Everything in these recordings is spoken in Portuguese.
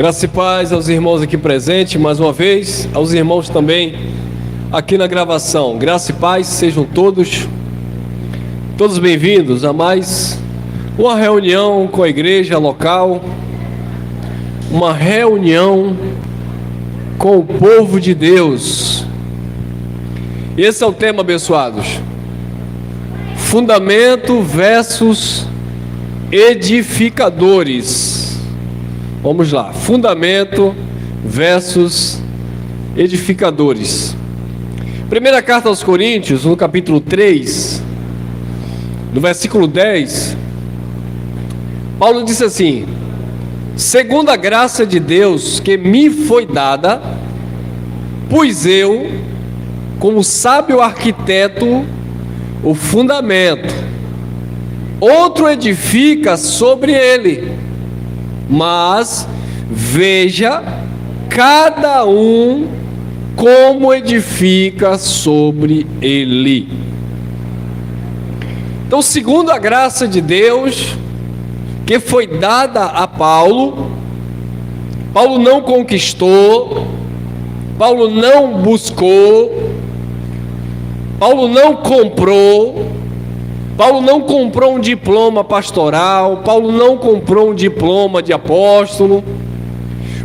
Graça e paz aos irmãos aqui presentes, mais uma vez, aos irmãos também aqui na gravação. Graça e paz, sejam todos bem-vindos a mais uma reunião com a igreja local, uma reunião com o povo de Deus. Esse é o tema, abençoados: fundamento versus edificadores. Vamos lá, fundamento versus edificadores. Primeira carta aos Coríntios, no capítulo 3, no versículo 10, Paulo disse assim: segundo a graça de Deus que me foi dada, pus eu, como sábio arquiteto, o fundamento, outro edifica sobre ele. Mas veja cada um como edifica sobre ele. Então, segundo a graça de Deus que foi dada a Paulo, Paulo não conquistou, Paulo não buscou, Paulo não comprou, Paulo não comprou um diploma pastoral, Paulo não comprou um diploma de apóstolo,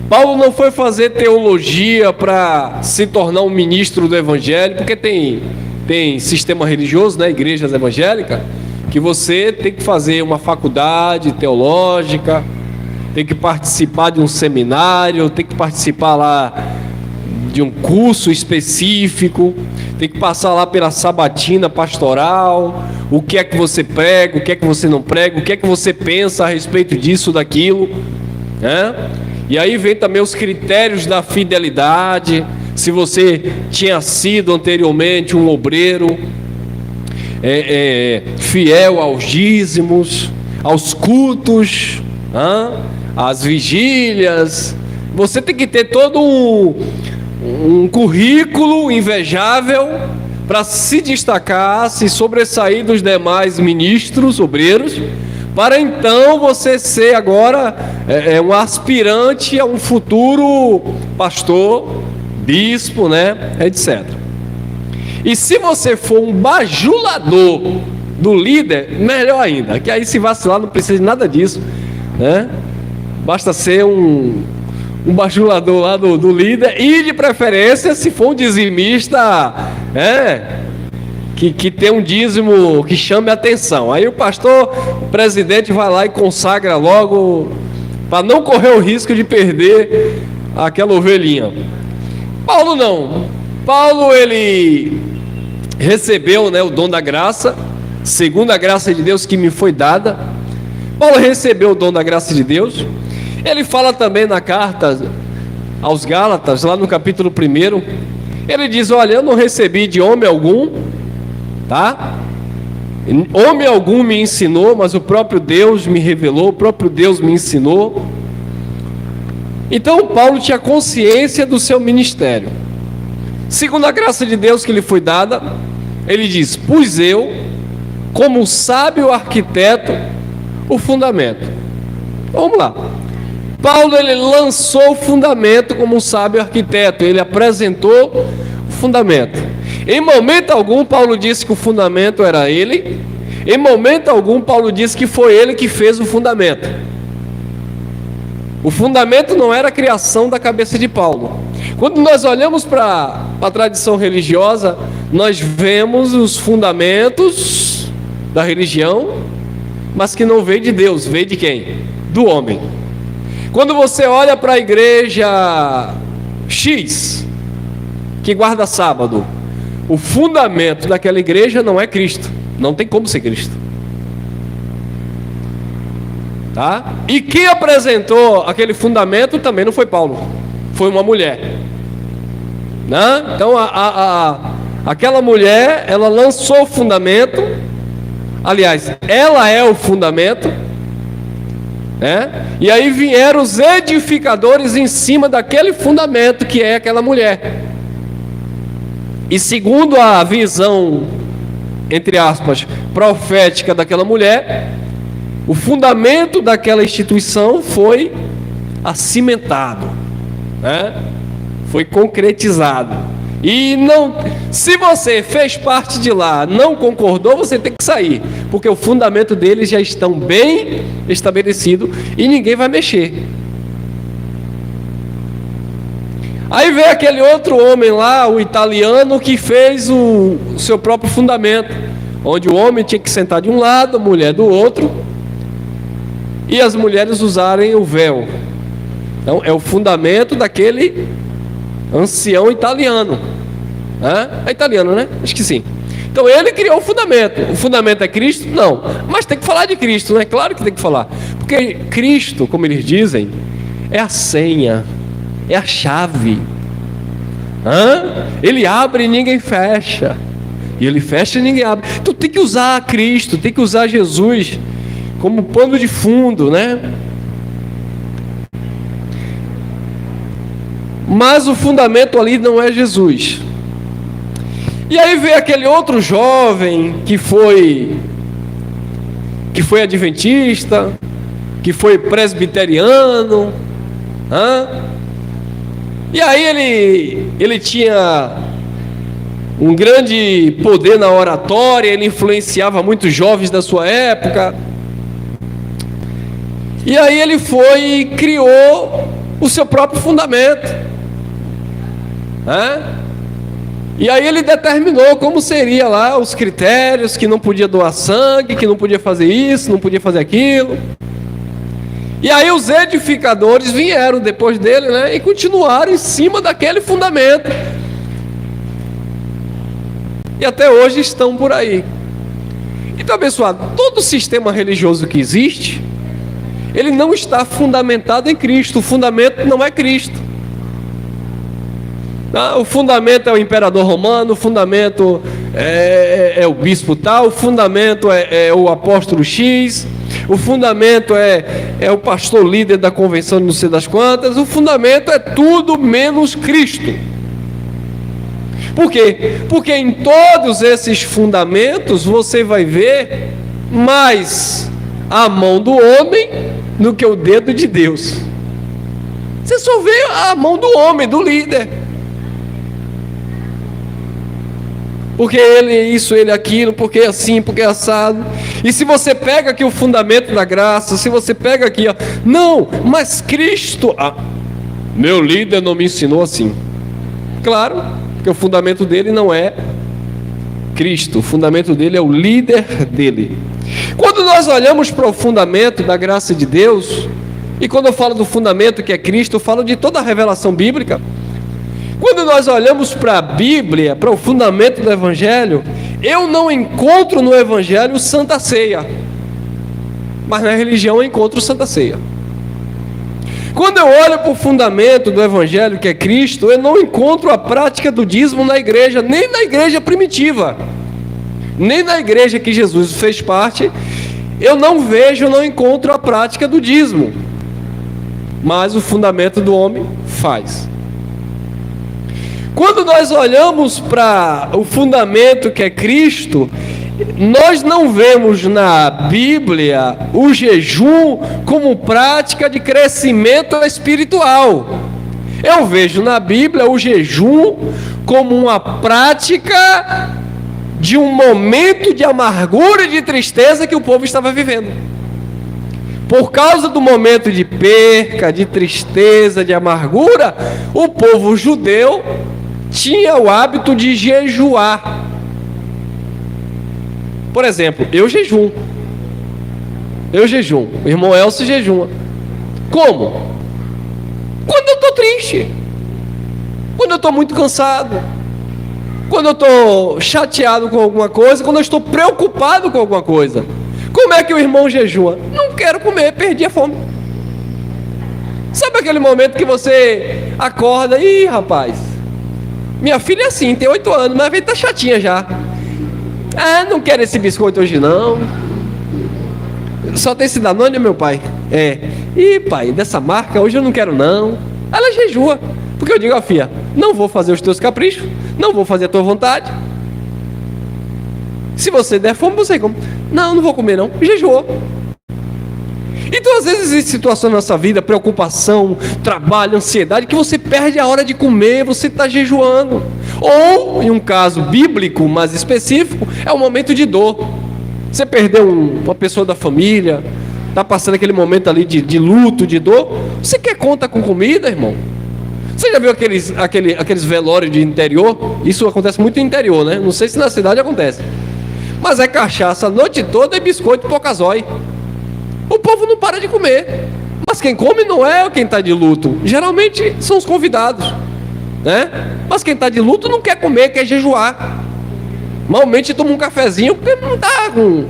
Paulo não foi fazer teologia para se tornar um ministro do evangelho, porque tem sistema religioso, né, igrejas evangélicas, que você tem que fazer uma faculdade teológica, tem que participar de um seminário, tem que participar lá de um curso específico, tem que passar lá pela sabatina pastoral, o que é que você prega, o que é que você não prega, o que é que você pensa a respeito disso, daquilo, né? E aí vem também os critérios da fidelidade, se você tinha sido anteriormente um obreiro, fiel aos dízimos, aos cultos, às vigílias. Você tem que ter todo um currículo invejável para se destacar, se sobressair dos demais ministros, obreiros, para então você ser agora um aspirante a um futuro pastor, bispo, né, etc. E se você for um bajulador do líder, melhor ainda, que aí se vacilar não precisa de nada disso, né? Basta ser um bajulador lá do líder, e de preferência se for um dizimista que tem um dízimo que chame a atenção. Aí o pastor, o presidente vai lá e consagra logo, para não correr o risco de perder aquela ovelhinha. Paulo não. Paulo, ele recebeu, né, o dom da graça, segundo a graça de Deus que me foi dada. Paulo recebeu o dom da graça de Deus. Ele fala também na carta aos Gálatas, lá no capítulo 1, ele diz: olha, eu não recebi de homem algum, tá? Homem algum me ensinou, mas o próprio Deus me revelou, o próprio Deus me ensinou. Então Paulo tinha consciência do seu ministério. Segundo a graça de Deus que lhe foi dada, ele diz: pus eu, como sábio arquiteto, o fundamento. Vamos lá. Paulo, ele lançou o fundamento como um sábio arquiteto, ele apresentou o fundamento. Em momento algum Paulo disse que o fundamento era ele, em momento algum Paulo disse que foi ele que fez o fundamento. O fundamento não era a criação da cabeça de Paulo. Quando nós olhamos para a tradição religiosa, nós vemos os fundamentos da religião, mas que não veio de Deus, veio de quem? Do homem. Quando você olha para a igreja X, que guarda sábado, o fundamento daquela igreja não é Cristo, não tem como ser Cristo, tá? E quem apresentou aquele fundamento também não foi Paulo, foi uma mulher, né? Então aquela mulher, ela lançou o fundamento, aliás, ela é o fundamento, e aí vieram os edificadores em cima daquele fundamento que é aquela mulher. E segundo a visão, entre aspas, profética daquela mulher, o fundamento daquela instituição foi acimentado, né? Foi concretizado. E não, se você fez parte de lá, não concordou, você tem que sair, porque o fundamento deles já estão bem estabelecido e ninguém vai mexer. Aí vem aquele outro homem lá, o italiano, que fez o seu próprio fundamento, onde o homem tinha que sentar de um lado, a mulher do outro, e as mulheres usarem o véu. Então é o fundamento daquele ancião italiano. É italiano, né? Acho que sim. Então ele criou o fundamento. O fundamento é Cristo? Não. Mas tem que falar de Cristo, né? Claro que tem que falar. Porque Cristo, como eles dizem, é a senha, é a chave. Ele abre e ninguém fecha. E ele fecha e ninguém abre. Então tem que usar Cristo, tem que usar Jesus como pano de fundo, né? Mas o fundamento ali não é Jesus. E aí veio aquele outro jovem que foi adventista, que foi presbiteriano, e aí ele tinha um grande poder na oratória, ele influenciava muitos jovens da sua época. E aí ele foi e criou o seu próprio fundamento, E aí ele determinou como seria lá os critérios, que não podia doar sangue, que não podia fazer isso, não podia fazer aquilo. E aí os edificadores vieram depois dele, né, e continuaram em cima daquele fundamento. E até hoje estão por aí. Então, abençoado, todo sistema religioso que existe, ele não está fundamentado em Cristo. O fundamento não é Cristo. O fundamento é o imperador romano, o fundamento é o bispo tal, o fundamento é o apóstolo X, o fundamento é o pastor líder da convenção de não sei das quantas. O fundamento é tudo menos Cristo. Por quê? Porque em todos esses fundamentos você vai ver mais a mão do homem do que o dedo de Deus. Você só vê a mão do homem, do líder. Porque ele isso, ele aquilo, porque assim, porque assado. E se você pega aqui o fundamento da graça, se você pega aqui, não, mas Cristo, meu líder não me ensinou assim. Claro, porque o fundamento dele não é Cristo, o fundamento dele é o líder dele. Quando nós olhamos para o fundamento da graça de Deus, e quando eu falo do fundamento que é Cristo, eu falo de toda a revelação bíblica. Quando nós olhamos para a Bíblia, para o fundamento do Evangelho, eu não encontro no Evangelho Santa Ceia, mas na religião eu encontro Santa Ceia. Quando eu olho para o fundamento do Evangelho, que é Cristo, eu não encontro a prática do dízimo na igreja, nem na igreja primitiva, nem na igreja que Jesus fez parte, eu não encontro a prática do dízimo, mas o fundamento do homem faz. Quando nós olhamos para o fundamento que é Cristo, nós não vemos na Bíblia o jejum como prática de crescimento espiritual. Eu vejo na Bíblia o jejum como uma prática de um momento de amargura e de tristeza que o povo estava vivendo. Por causa do momento de perca, de tristeza, de amargura, o povo judeu tinha o hábito de jejuar. Por exemplo, eu jejum. O irmão Elcio jejuma. Como? Quando eu estou triste, quando eu estou muito cansado, quando eu estou chateado com alguma coisa, quando eu estou preocupado com alguma coisa. Como é que o irmão jejua? Não quero comer, perdi a fome. Sabe aquele momento que você acorda, ih, rapaz, minha filha é assim, tem 8 anos, mas a vida tá chatinha já. Não quero esse biscoito hoje não. Só tem esse Danone, meu pai? Ih, pai, dessa marca hoje eu não quero não. Ela jejua, porque eu digo, filha, não vou fazer os teus caprichos, não vou fazer a tua vontade. Se você der fome, você come. Não vou comer não, jejuou. Então, às vezes, existe situação na nossa vida, preocupação, trabalho, ansiedade, que você perde a hora de comer, você está jejuando. Ou, em um caso bíblico, mais específico, é um momento de dor. Você perdeu uma pessoa da família, está passando aquele momento ali de luto, de dor. Você quer conta com comida, irmão? Você já viu aqueles velórios de interior? Isso acontece muito no interior, né? Não sei se na cidade acontece. Mas é cachaça a noite toda e biscoito pocazói. O povo não para de comer. Mas quem come não é quem está de luto. Geralmente são os convidados, né? Mas quem está de luto não quer comer, quer jejuar. Malmente toma um cafezinho porque não está com...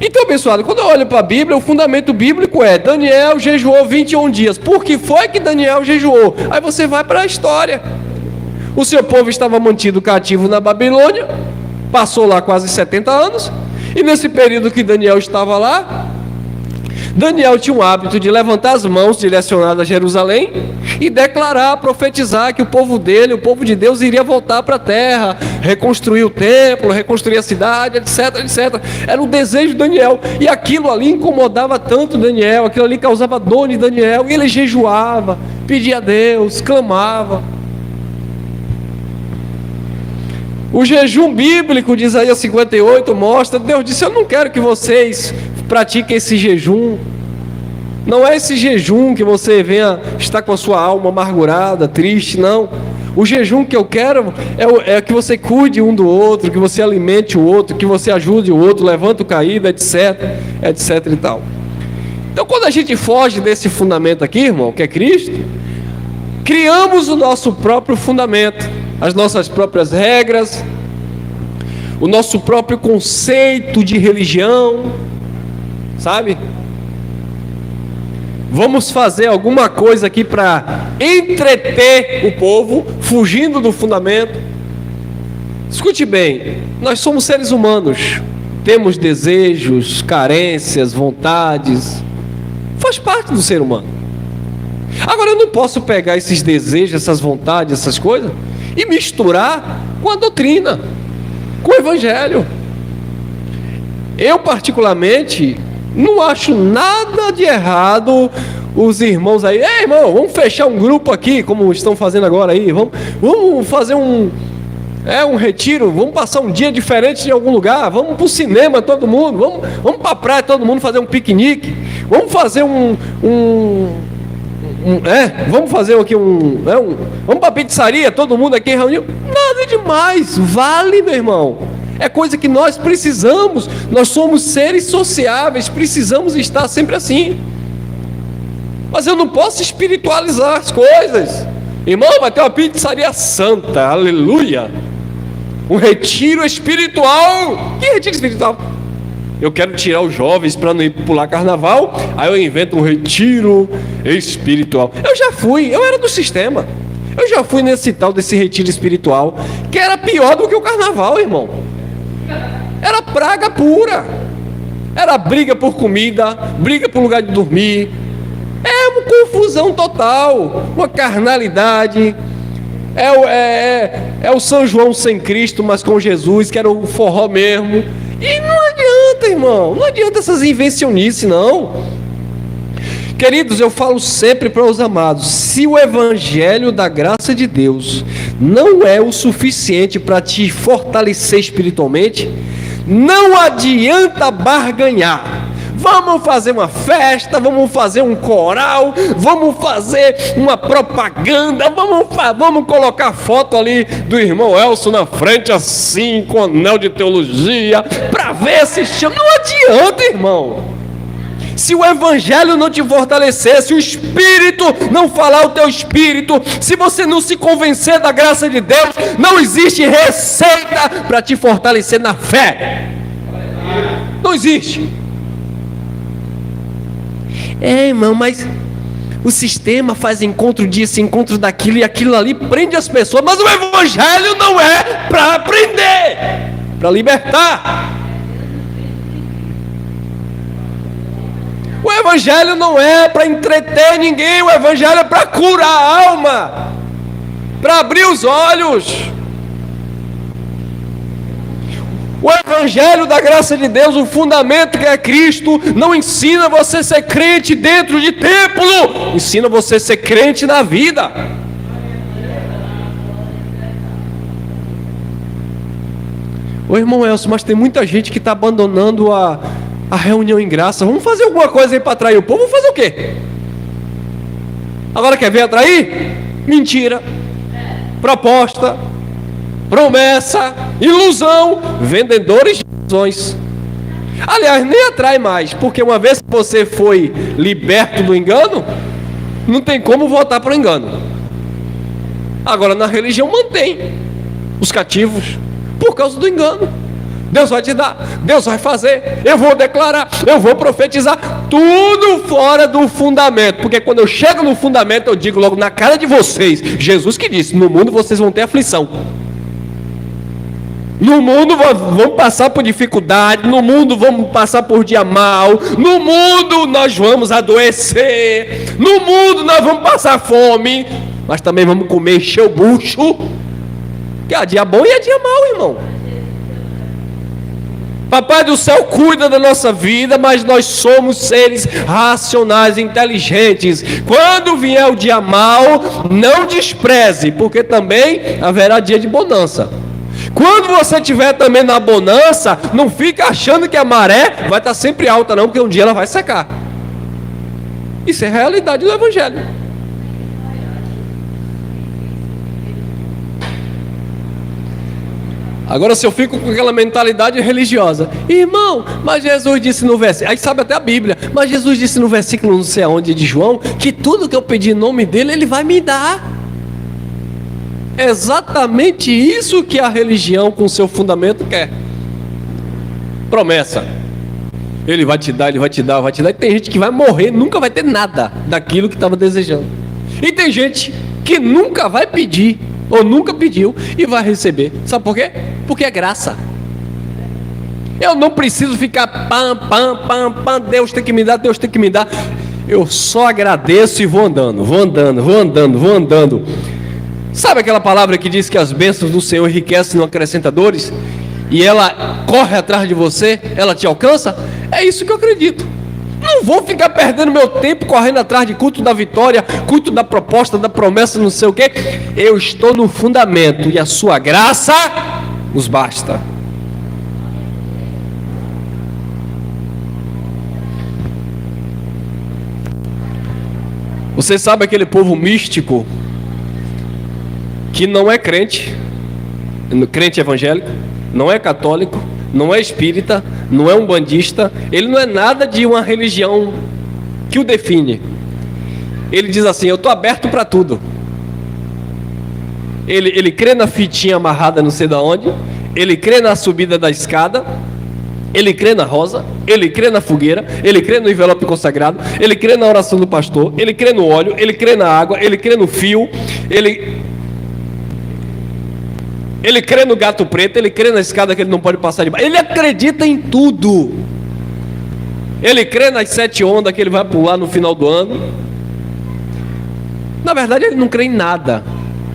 Então, pessoal, quando eu olho para a Bíblia, o fundamento bíblico é: Daniel jejuou 21 dias. Por que foi que Daniel jejuou? Aí você vai para a história. O seu povo estava mantido cativo na Babilônia, passou lá quase 70 anos, e nesse período que Daniel estava lá, Daniel tinha um hábito de levantar as mãos direcionadas a Jerusalém e declarar, profetizar que o povo dele, o povo de Deus, iria voltar para a terra, reconstruir o templo, reconstruir a cidade, etc, etc. Era o desejo de Daniel, e aquilo ali incomodava tanto Daniel, aquilo ali causava dor em Daniel, e ele jejuava, pedia a Deus, clamava. O jejum bíblico de Isaías 58 mostra, Deus disse: eu não quero que vocês pratiquem esse jejum. Não é esse jejum que você venha estar com a sua alma amargurada, triste, não. O jejum que eu quero é que você cuide um do outro, que você alimente o outro, que você ajude o outro, levante o caído, etc, etc e tal. Então, quando a gente foge desse fundamento aqui, irmão, que é Cristo, criamos o nosso próprio fundamento, as nossas próprias regras, o nosso próprio conceito de religião, sabe? Vamos fazer alguma coisa aqui para entreter o povo, fugindo do fundamento. Escute bem, nós somos seres humanos, temos desejos, carências, vontades, faz parte do ser humano. Agora, eu não posso pegar esses desejos, essas vontades, essas coisas e misturar com a doutrina, com o evangelho. Eu particularmente não acho nada de errado os irmãos aí: ei, irmão, vamos fechar um grupo aqui, como estão fazendo agora aí, vamos fazer um retiro, vamos passar um dia diferente em algum lugar, vamos para o cinema todo mundo, vamos para a praia todo mundo fazer um piquenique, vamos fazer vamos fazer aqui vamos para a pizzaria, todo mundo aqui reunido. Nada demais, vale, meu irmão. É coisa que nós precisamos. Nós somos seres sociáveis, precisamos estar sempre assim. Mas eu não posso espiritualizar as coisas. Irmão, vai ter uma pizzaria santa, aleluia. Um retiro espiritual. Que retiro espiritual? Eu quero tirar os jovens para não ir pular carnaval, aí eu invento um retiro espiritual. Eu já fui, eu era do sistema. Eu já fui nesse tal desse retiro espiritual, que era pior do que o carnaval, irmão. Era praga pura. Era briga por comida, briga por lugar de dormir. É uma confusão total, uma carnalidade. É o São João sem Cristo, mas com Jesus, que era o forró mesmo. E não adianta, irmão, não adianta essas invencionices, não. Queridos, eu falo sempre para os amados: se o evangelho da graça de Deus não é o suficiente para te fortalecer espiritualmente, não adianta barganhar. Vamos fazer uma festa, vamos fazer um coral, vamos fazer uma propaganda, vamos colocar foto ali do irmão Elson na frente assim, com anel de teologia, para ver se chama. Não adianta, irmão. Se o evangelho não te fortalecer, se o Espírito não falar o teu espírito, se você não se convencer da graça de Deus, não existe receita para te fortalecer na fé. Não existe. Irmão, mas o sistema faz encontro disso, encontro daquilo, e aquilo ali prende as pessoas. Mas o evangelho não é para prender, para libertar. O evangelho não é para entreter ninguém. O evangelho é para curar a alma, para abrir os olhos. O Evangelho da graça de Deus, o fundamento que é Cristo, não ensina você a ser crente dentro de templo, ensina você a ser crente na vida. Ô irmão Elcio, mas tem muita gente que está abandonando a reunião em graça. Vamos fazer alguma coisa aí para atrair o povo? Vamos fazer o quê? Agora quer ver atrair? Mentira, proposta, promessa, ilusão, vendedores de ilusões. Aliás, nem atrai mais, porque uma vez que você foi liberto do engano, não tem como voltar para o engano. Agora na religião mantém os cativos por causa do engano. Deus vai te dar, Deus vai fazer, eu vou declarar, eu vou profetizar, tudo fora do fundamento, porque quando eu chego no fundamento eu digo logo na cara de vocês, Jesus que disse, no mundo vocês vão ter aflição, no mundo vamos passar por dificuldade, no mundo vamos passar por dia mal, no mundo nós vamos adoecer, no mundo nós vamos passar fome, mas também vamos comer, encher o bucho, que há dia bom e há dia mal, irmão. Papai do céu cuida da nossa vida, mas nós somos seres racionais, inteligentes. Quando vier o dia mau, não despreze, porque também haverá dia de bonança. Quando você estiver também na bonança, não fica achando que a maré vai estar sempre alta não, porque um dia ela vai secar. Isso é a realidade do Evangelho. Agora se eu fico com aquela mentalidade religiosa, irmão, mas Jesus disse no versículo, aí sabe até a Bíblia, mas Jesus disse no versículo não sei aonde de João, que tudo que eu pedir em nome dele, ele vai me dar. É exatamente isso que a religião com seu fundamento quer. Promessa. Ele vai te dar, ele vai te dar, vai te dar. E tem gente que vai morrer, nunca vai ter nada daquilo que estava desejando. E tem gente que nunca vai pedir, ou nunca pediu, e vai receber. Sabe por quê? Porque é graça. Eu não preciso ficar pam, Deus tem que me dar, Deus tem que me dar. Eu só agradeço e vou andando. Sabe aquela palavra que diz que as bênçãos do Senhor enriquecem e não acrescentam dores? E ela corre atrás de você, ela te alcança? É isso que eu acredito. Não vou ficar perdendo meu tempo correndo atrás de culto da vitória, culto da proposta, da promessa, não sei o quê. Eu estou no fundamento e a sua graça nos basta. Você sabe aquele povo místico que não é crente evangélico, não é católico, não é espírita, não é umbandista, ele não é nada de uma religião que o define. Ele diz assim, eu estou aberto para tudo. Ele crê na fitinha amarrada não sei de onde, ele crê na subida da escada, ele crê na rosa, ele crê na fogueira, ele crê no envelope consagrado, ele crê na oração do pastor, ele crê no óleo, ele crê na água, ele crê no fio, ele crê no gato preto, ele crê na escada que ele não pode passar de baixo. Ele acredita em tudo. Ele crê nas 7 ondas que ele vai pular no final do ano. Na verdade ele não crê em nada.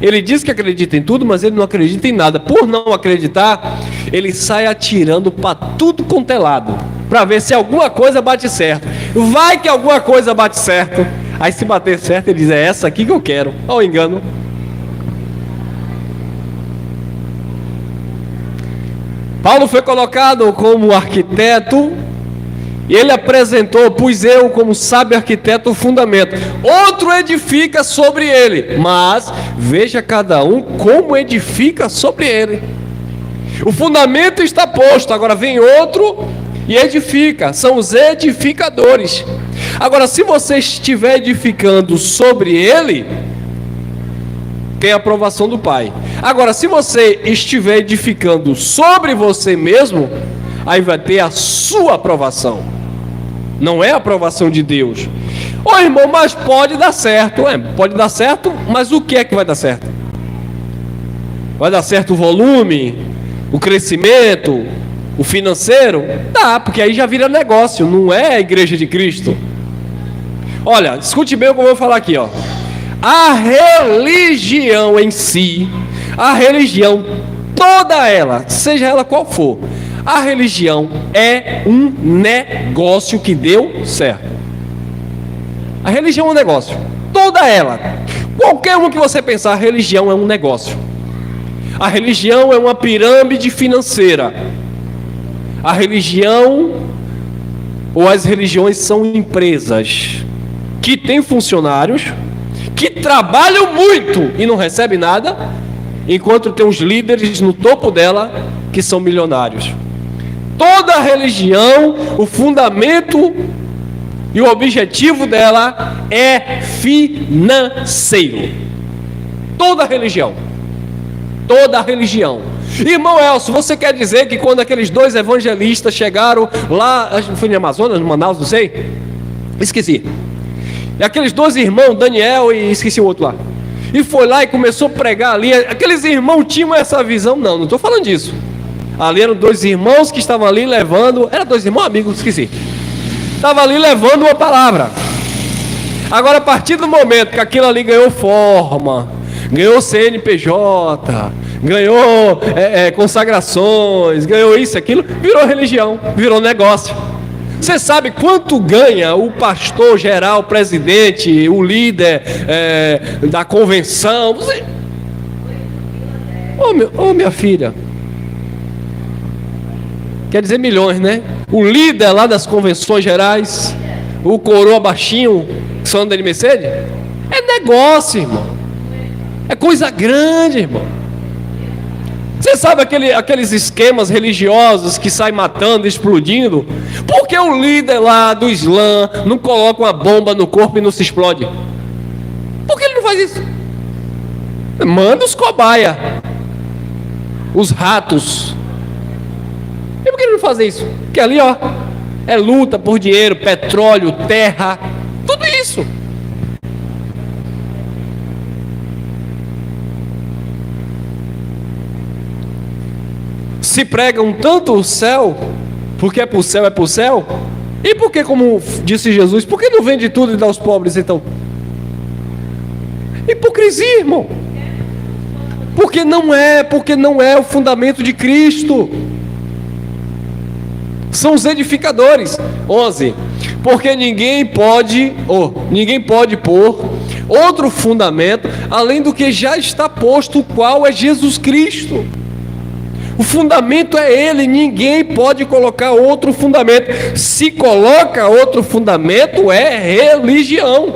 Ele diz que acredita em tudo, mas ele não acredita em nada. Por não acreditar, ele sai atirando para tudo quanto é lado, para ver se alguma coisa bate certo. Vai que alguma coisa bate certo. Aí se bater certo, ele diz, é essa aqui que eu quero. Olha o engano. Paulo foi colocado como arquiteto, e ele apresentou, pus eu como sábio arquiteto o fundamento, outro edifica sobre ele, mas veja cada um como edifica sobre ele. O fundamento está posto, agora vem outro e edifica, são os edificadores. Agora se você estiver edificando sobre ele, tem a aprovação do Pai. Agora se você estiver edificando sobre você mesmo, aí vai ter a sua aprovação. Não é a aprovação de Deus. Ô irmão, mas pode dar certo. Pode dar certo, mas o que é que vai dar certo? Vai dar certo o volume, o crescimento, o financeiro? Dá, porque aí já vira negócio, não é a igreja de Cristo. Olha, escute bem o que eu vou falar aqui, ó. A religião em si, a religião, toda ela, seja ela qual for, A religião é um negócio que deu certo. A religião é um negócio. Toda ela. Qualquer uma que você pensar, a religião é um negócio. A religião é uma pirâmide financeira. A religião ou as religiões são empresas que têm funcionários, que trabalham muito e não recebem nada, enquanto tem os líderes no topo dela que são milionários. Toda religião, o fundamento e o objetivo dela é financeiro. Toda religião. Toda religião. Irmão Elcio, você quer dizer que quando aqueles dois evangelistas chegaram lá, acho que foi no Amazonas, no Manaus, não sei, esqueci. E aqueles dois irmãos, Daniel e esqueci o outro lá, e foi lá e começou a pregar ali, aqueles irmãos tinham essa visão? Não estou falando disso. Ali eram dois irmãos que estavam ali levando, eram dois irmãos amigos, esqueci. Estavam ali levando uma palavra. Agora, a partir do momento que aquilo ali ganhou forma, ganhou CNPJ, ganhou consagrações, ganhou isso, aquilo, virou religião, virou negócio. Você sabe quanto ganha o pastor geral, o presidente, o líder da convenção? Minha filha, quer dizer milhões, né? O líder lá das convenções gerais, o coroa baixinho, que só anda de Mercedes, é negócio, irmão. É coisa grande, irmão. Você sabe aqueles esquemas religiosos que saem matando, explodindo? Por que o líder lá do Islã não coloca uma bomba no corpo e não se explode? Por que ele não faz isso? Manda os cobaia, os ratos. E por que ele não faz isso? Porque ali, ó, é luta por dinheiro, petróleo, terra, tudo isso. Se pregam tanto o céu, porque é para o céu, é para o céu. E por que, como disse Jesus, por que não vende tudo e dá aos pobres então? Hipocrisia, irmão. Porque não é o fundamento de Cristo. São os edificadores. 11. Porque ninguém pode pôr outro fundamento além do que já está posto, o qual é Jesus Cristo. O fundamento é Ele, ninguém pode colocar outro fundamento. Se coloca outro fundamento, é religião.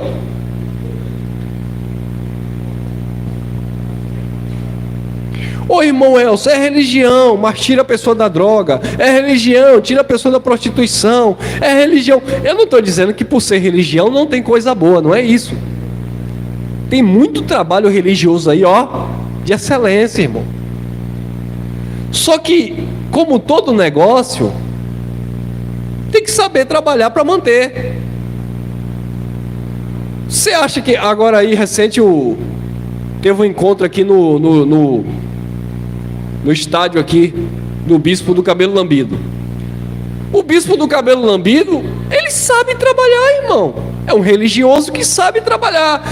Ô irmão Elcio, é religião, mas tira a pessoa da droga. É religião, tira a pessoa da prostituição. É religião. Eu não estou dizendo que por ser religião não tem coisa boa, não é isso. Tem muito trabalho religioso aí, ó, de excelência, irmão. Só que, como todo negócio, tem que saber trabalhar para manter. Você acha que agora aí recente teve um encontro aqui no estádio aqui do bispo do cabelo lambido? O bispo do cabelo lambido, ele sabe trabalhar, irmão. É um religioso que sabe trabalhar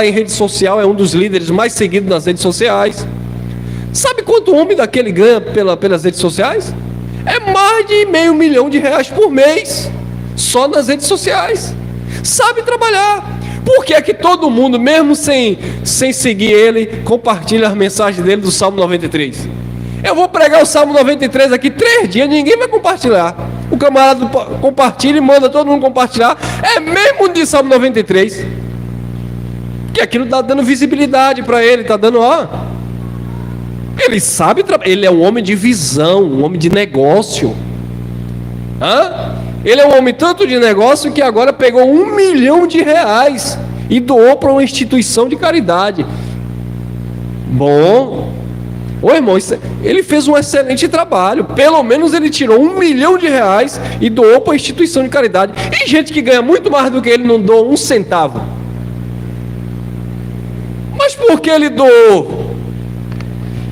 em rede social, é um dos líderes mais seguidos nas redes sociais. Sabe quanto o homem daquele ganha pelas redes sociais? É mais de R$500 mil por mês, só nas redes sociais. Sabe trabalhar. Por que é que todo mundo, mesmo sem seguir ele, compartilha as mensagens dele do Salmo 93? Eu vou pregar o Salmo 93 aqui 3 dias, ninguém vai compartilhar. O camarada compartilha e manda todo mundo compartilhar. É mesmo de Salmo 93. Que aquilo está dando visibilidade para ele, está dando, ó. Ele sabe, ele é um homem de visão, um homem de negócio. Ele é um homem tanto de negócio que agora pegou R$1 milhão e doou para uma instituição de caridade. Bom, ô irmão, ele fez um excelente trabalho. Pelo menos ele tirou R$1 milhão e doou para uma instituição de caridade. E gente que ganha muito mais do que ele não doa um centavo. Mas por que ele doou?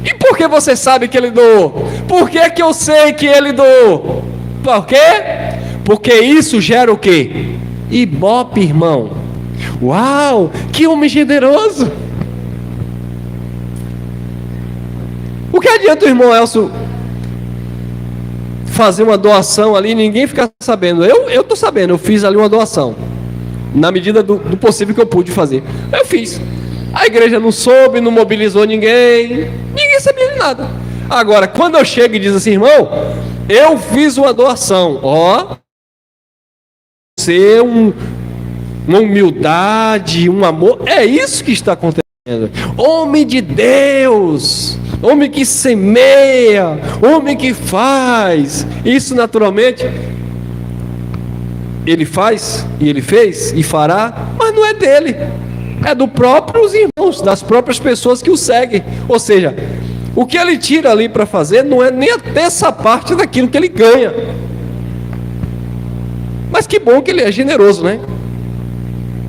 E por que você sabe que ele doou? Por que que eu sei que ele doou? Por quê? Porque isso gera o quê? Ibope, irmão. Uau, que homem generoso. O que adianta o irmão Elcio fazer uma doação ali, ninguém fica sabendo. Eu estou sabendo, eu fiz ali uma doação, na medida do possível que eu pude fazer. Eu fiz. A igreja não soube, não mobilizou ninguém sabia de nada. Agora, quando eu chego e diz assim, irmão, eu fiz uma doação, ser uma humildade, um amor, é isso que está acontecendo. Homem de Deus, homem que semeia, homem que faz, isso naturalmente ele faz, e ele fez, e fará, mas não é dele, é dos próprios irmãos, das próprias pessoas que o seguem. Ou seja, o que ele tira ali para fazer não é nem a terça parte daquilo que ele ganha. Mas que bom que ele é generoso, né?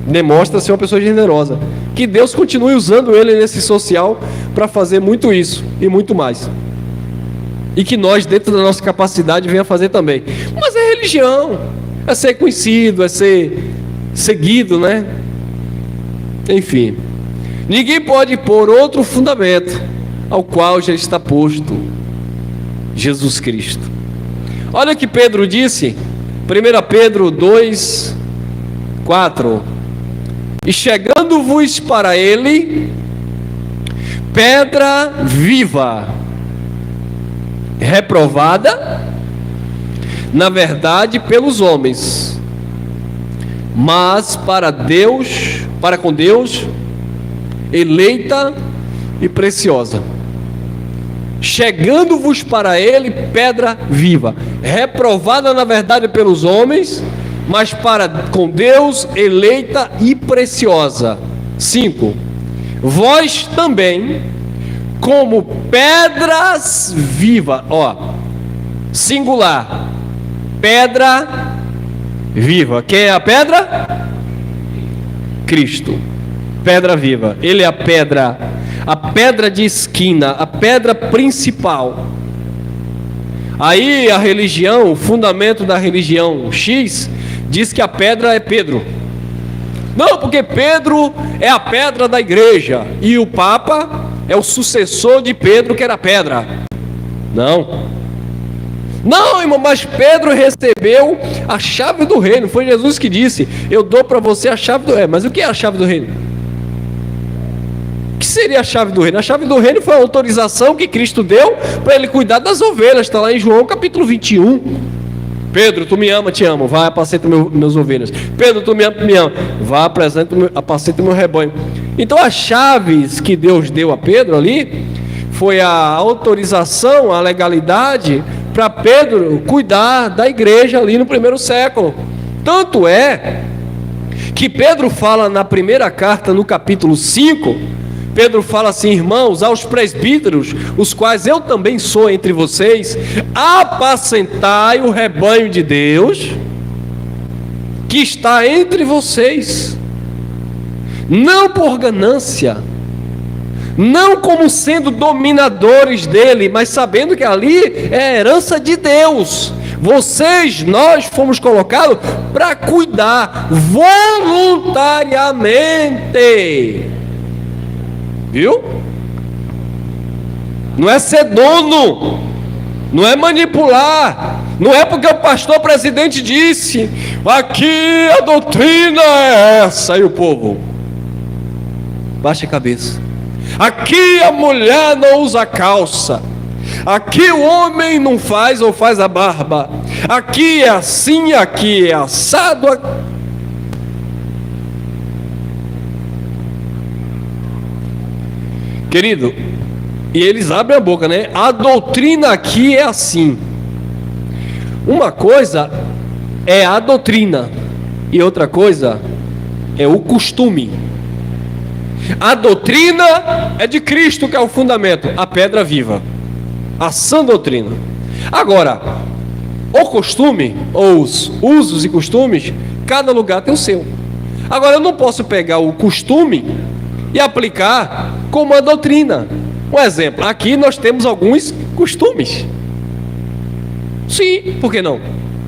Demonstra ser uma pessoa generosa. Que Deus continue usando ele nesse social para fazer muito isso e muito mais. E que nós, dentro da nossa capacidade, venha fazer também. Mas é religião, é ser conhecido, é ser seguido, né? Enfim, ninguém pode pôr outro fundamento ao qual já está posto Jesus Cristo. Olha o que Pedro disse, 1 Pedro 2, 4: e chegando-vos para ele, pedra viva, reprovada, na verdade, pelos homens, mas para com Deus, eleita e preciosa. Chegando-vos para ele, pedra viva, reprovada na verdade pelos homens, mas com Deus, eleita e preciosa. 5: vós também, como pedras vivas, singular, pedra viva. Quem é a pedra? Cristo, pedra viva. Ele é a pedra de esquina, a pedra principal. Aí a religião, o fundamento da religião X, diz que a pedra é Pedro. Não, porque Pedro é a pedra da igreja e o Papa é o sucessor de Pedro, que era pedra. Não, irmão, mas Pedro recebeu a chave do reino. Foi Jesus que disse: eu dou para você a chave do reino. Mas o que é a chave do reino? O que seria a chave do reino? A chave do reino foi a autorização que Cristo deu para ele cuidar das ovelhas. Está lá em João capítulo 21. Pedro, tu me ama, te amo, vai, apacenta meus ovelhas. Pedro, tu me ama, vai, apacenta meu rebanho. Então as chaves que Deus deu a Pedro ali foi a autorização, a legalidade para Pedro cuidar da igreja ali no primeiro século. Tanto é que Pedro fala na primeira carta, no capítulo 5, Pedro fala assim: irmãos, aos presbíteros, os quais eu também sou entre vocês, apacentai o rebanho de Deus que está entre vocês, não por ganância, não como sendo dominadores dele, mas sabendo que ali é a herança de Deus. Nós fomos colocados para cuidar voluntariamente. Viu? Não é ser dono, não é manipular, não é porque o pastor presidente disse, aqui a doutrina é essa, e o povo baixa a cabeça. Aqui a mulher não usa calça, aqui o homem não faz ou faz a barba, aqui é assim, aqui é assado. Querido, e eles abrem a boca, né? A doutrina aqui é assim. Uma coisa é a doutrina e outra coisa é o costume. A doutrina é de Cristo, que é o fundamento, a pedra viva, a sã doutrina. Agora, o costume, ou os usos e costumes, cada lugar tem o seu. Agora, eu não posso pegar o costume e aplicar como a doutrina. Um exemplo, aqui nós temos alguns costumes. Sim, por que não?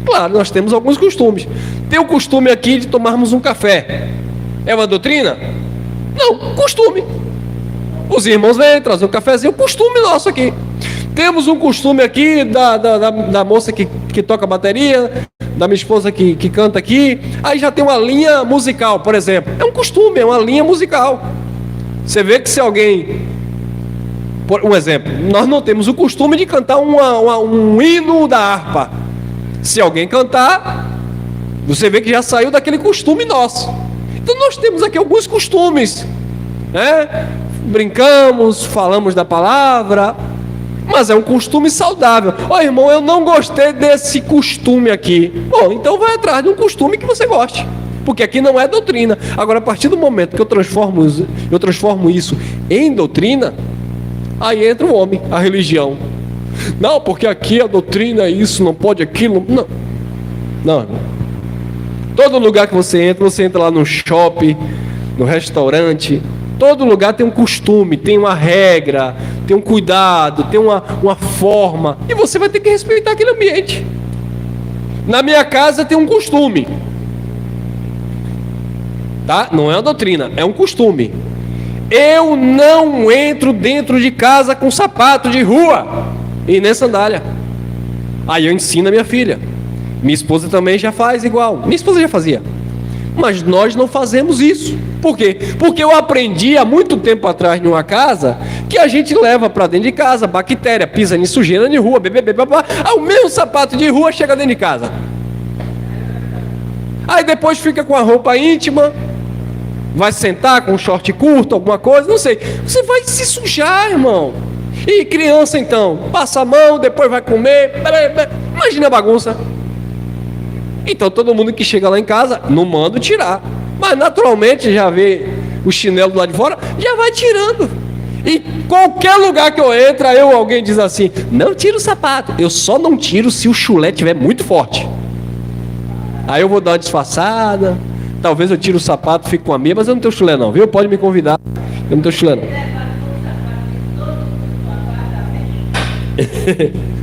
Claro, nós temos alguns costumes. Tem o costume aqui de tomarmos um café. É uma doutrina? Não, costume. Os irmãos vêm trazer um cafezinho, costume nosso aqui. Temos um costume aqui da moça que toca bateria, da minha esposa que canta aqui. Aí já tem uma linha musical, por exemplo. É um costume, é uma linha musical. Você vê que se alguém... Por um exemplo, nós não temos o costume de cantar um hino da harpa. Se alguém cantar, você vê que já saiu daquele costume nosso. Então nós temos aqui alguns costumes, né? Brincamos, falamos da palavra, mas é um costume saudável. Ó, irmão, eu não gostei desse costume aqui. Bom, então vai atrás de um costume que você goste, porque aqui não é doutrina. Agora, a partir do momento que eu transformo isso em doutrina, aí entra o homem, a religião. Não, porque aqui a doutrina é isso, não pode aquilo. Não. Todo lugar que você entra lá no shopping, no restaurante, todo lugar tem um costume, tem uma regra, tem um cuidado, tem uma forma, e você vai ter que respeitar aquele ambiente. Na minha casa tem um costume, tá? Não é uma doutrina, é um costume. Eu não entro dentro de casa com sapato de rua e nem sandália. Aí eu ensino a minha filha. Minha esposa também já faz igual. Minha esposa já fazia. Mas nós não fazemos isso. Por quê? Porque eu aprendi há muito tempo atrás numa casa que a gente leva para dentro de casa bactéria, pisa em sujeira de rua, o mesmo sapato de rua chega dentro de casa. Aí depois fica com a roupa íntima, vai sentar com um short curto, alguma coisa, não sei. Você vai se sujar, irmão. E criança então, passa a mão, depois vai comer. Imagina a bagunça. Então todo mundo que chega lá em casa, não manda tirar. Mas naturalmente já vê o chinelo do lado de fora, já vai tirando. E qualquer lugar que eu entro, alguém diz assim, não tira o sapato. Eu só não tiro se o chulé estiver muito forte. Aí eu vou dar uma disfarçada. Talvez eu tire o sapato, fique com a meia, mas eu não tenho chulé não, viu? Pode me convidar. Eu não tenho chulé não.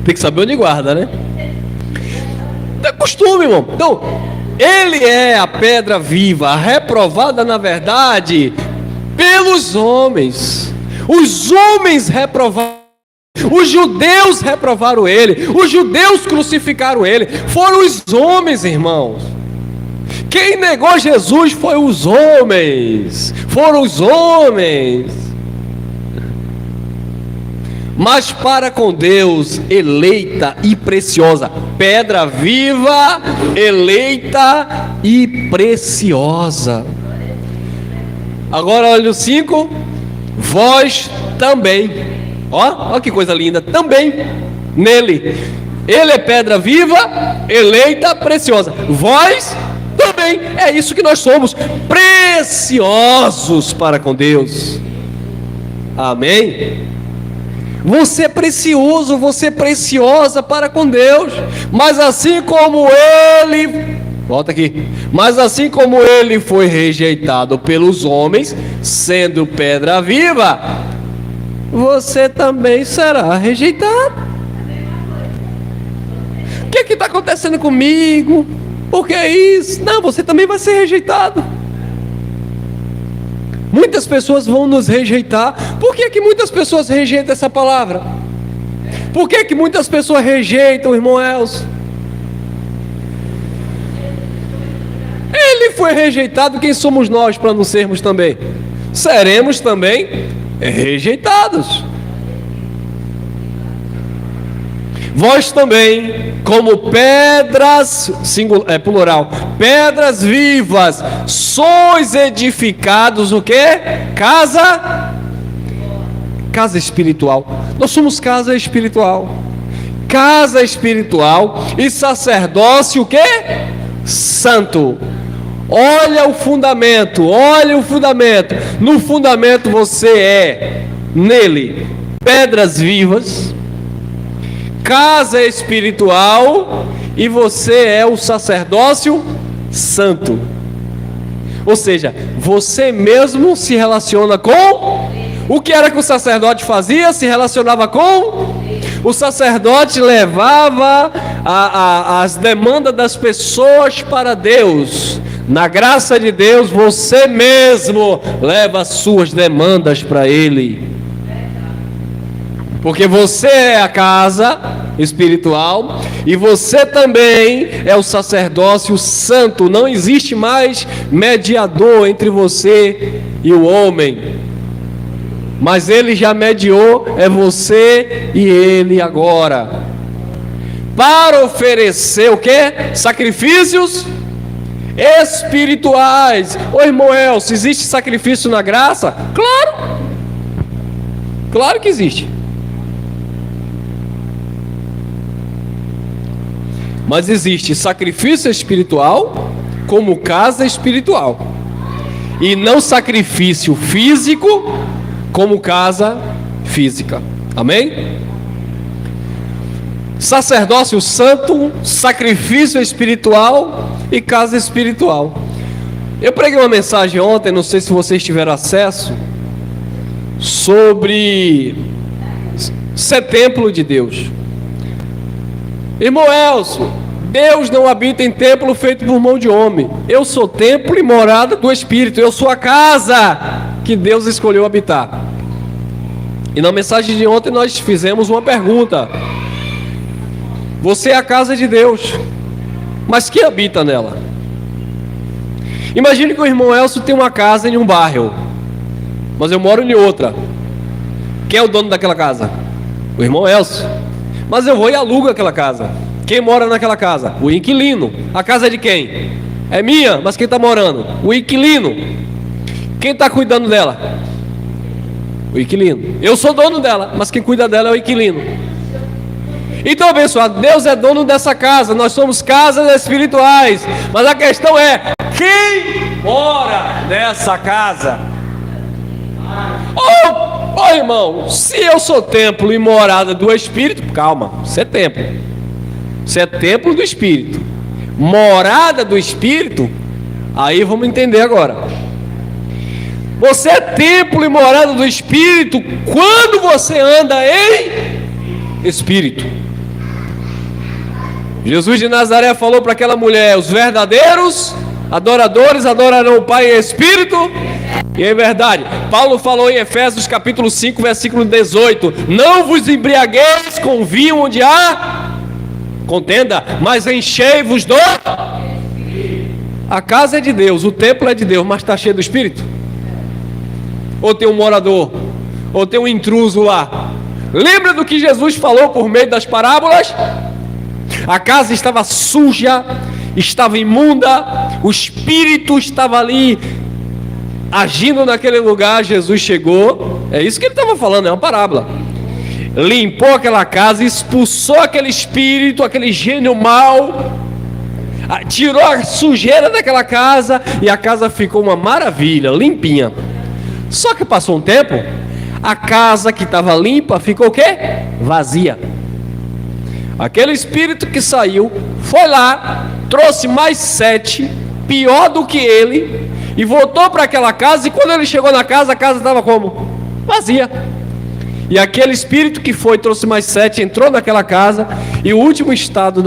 Tem que saber onde guarda, né? É costume, irmão. Então, ele é a pedra viva, reprovada na verdade pelos homens. Os homens reprovaram. Os judeus reprovaram ele. Os judeus crucificaram ele. Foram os homens, irmãos. Quem negou Jesus foi os homens. Foram os homens. Mas para com Deus, eleita e preciosa, pedra viva, eleita e preciosa. Agora olha o 5. Vós também, ó que coisa linda, também nele. Ele é pedra viva, eleita, preciosa. Vós também, é isso que nós somos, preciosos para com Deus. Amém? Você é precioso, você é preciosa para com Deus. Mas assim como ele, volta aqui. Mas assim como ele foi rejeitado pelos homens, sendo pedra viva, você também será rejeitado. O que está acontecendo comigo? Por que isso? Não, você também vai ser rejeitado. Muitas pessoas vão nos rejeitar. Por que muitas pessoas rejeitam essa palavra? Por que muitas pessoas rejeitam o irmão Elcio? Ele foi rejeitado, quem somos nós para não sermos também? Seremos também rejeitados. Vós também, como pedras, plural, pedras vivas, sois edificados o quê? Casa espiritual. Nós somos casa espiritual. Casa espiritual e sacerdócio o quê? Santo. Olha o fundamento. No fundamento você é, nele, pedras vivas, casa espiritual, e você é o sacerdócio santo. Ou seja, você mesmo se relaciona com o que era que o sacerdote fazia? Se relacionava com o sacerdote, levava as demandas das pessoas para Deus. Na graça de Deus, você mesmo leva as suas demandas para Ele. Porque você é a casa espiritual e você também é o sacerdócio santo. Não existe mais mediador entre você e o homem, mas ele já mediou, é você e ele agora, para oferecer o quê? Sacrifícios espirituais. Ô irmão Elcio, existe sacrifício na graça? Claro, claro que existe. Mas existe sacrifício espiritual como casa espiritual, e não sacrifício físico como casa física. Amém? Sacerdócio santo, sacrifício espiritual e casa espiritual. Eu preguei uma mensagem ontem, não sei se vocês tiveram acesso, sobre ser templo de Deus. Irmão Elcio, Deus não habita em templo feito por mão de homem. Eu sou templo e morada do Espírito. Eu sou a casa que Deus escolheu habitar. E na mensagem de ontem nós fizemos uma pergunta: você é a casa de Deus, mas quem habita nela? Imagine que o irmão Elcio tem uma casa em um bairro, mas eu moro em outra. Quem é o dono daquela casa? O irmão Elcio. Mas eu vou e alugo aquela casa. Quem mora naquela casa? O inquilino. A casa é de quem? É minha, mas quem está morando? O inquilino. Quem está cuidando dela? O inquilino. Eu sou dono dela, mas quem cuida dela é o inquilino. Então, abençoado, Deus é dono dessa casa. Nós somos casas espirituais. Mas a questão é: quem mora nessa casa? Oh, irmão, se eu sou templo e morada do Espírito, calma, você é templo. Você é templo do Espírito, morada do Espírito. Aí vamos entender agora. Você é templo e morada do Espírito quando você anda em Espírito. Jesus de Nazaré falou para aquela mulher: os verdadeiros adoradores adorarão o Pai em Espírito e em verdade. Paulo falou em Efésios capítulo 5, versículo 18: não vos embriagueis com vinho onde há contenda, mas enchei-vos do... A casa é de Deus, o templo é de Deus, mas está cheio do Espírito? Ou tem um morador, ou tem um intruso lá? Lembra do que Jesus falou por meio das parábolas? A casa estava suja, estava imunda, o Espírito estava ali agindo naquele lugar. Jesus chegou, é isso que ele estava falando, é uma parábola. Limpou aquela casa, expulsou aquele espírito, aquele gênio mau, tirou a sujeira daquela casa e a casa ficou uma maravilha, limpinha. Só que passou um tempo, a casa que estava limpa ficou o quê? Vazia. Aquele espírito que saiu foi lá, trouxe mais 7, pior do que ele, e voltou para aquela casa. E quando ele chegou na casa, a casa estava como? Vazia. E aquele espírito que foi, trouxe mais 7, entrou naquela casa, e o último estado